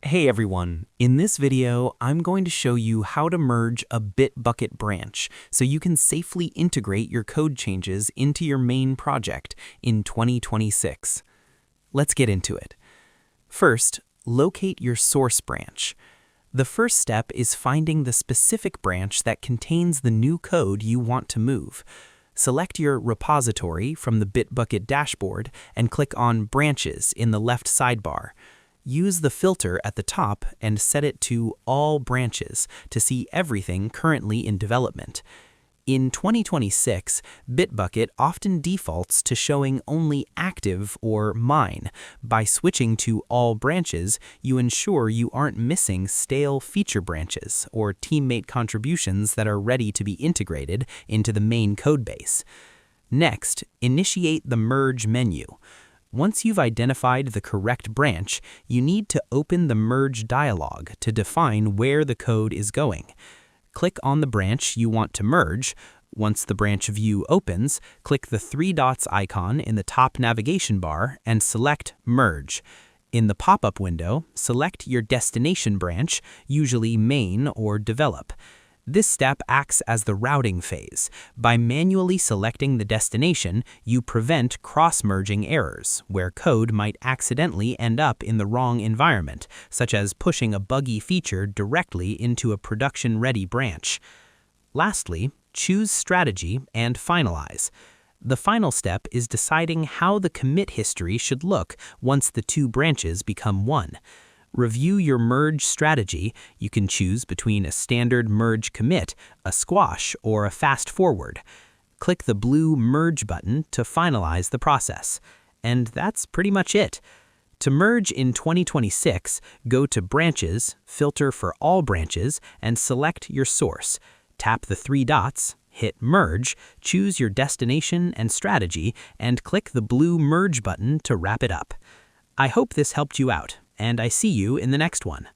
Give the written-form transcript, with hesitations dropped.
Hey everyone, in this video, I'm going to show you how to merge a Bitbucket branch so you can safely integrate your code changes into your main project in 2026. Let's get into it. First, locate your source branch. The first step is finding the specific branch that contains the new code you want to move. Select your repository from the Bitbucket dashboard and click on Branches in the left sidebar. Use the filter at the top and set it to All Branches to see everything currently in development. In 2026, Bitbucket often defaults to showing only active or mine. By switching to All Branches, you ensure you aren't missing stale feature branches or teammate contributions that are ready to be integrated into the main codebase. Next, initiate the Merge menu. Once you've identified the correct branch, you need to open the Merge dialog to define where the code is going. Click on the branch you want to merge. Once the branch view opens, click the three dots icon in the top navigation bar and select Merge. In the pop-up window, select your destination branch, usually main or develop. This step acts as the routing phase. By manually selecting the destination, you prevent cross-merging errors, where code might accidentally end up in the wrong environment, such as pushing a buggy feature directly into a production-ready branch. Lastly, choose Strategy and finalize. The final step is deciding how the commit history should look once the two branches become one. Review your merge strategy. You can choose between a standard merge commit, a squash, or a fast forward. Click the blue merge button to finalize the process. And that's pretty much it. To merge in 2026, go to Branches, filter for all branches, and select your source. Tap the three dots, hit Merge, choose your destination and strategy, and click the blue merge button to wrap it up. I hope this helped you out, and I see you in the next one.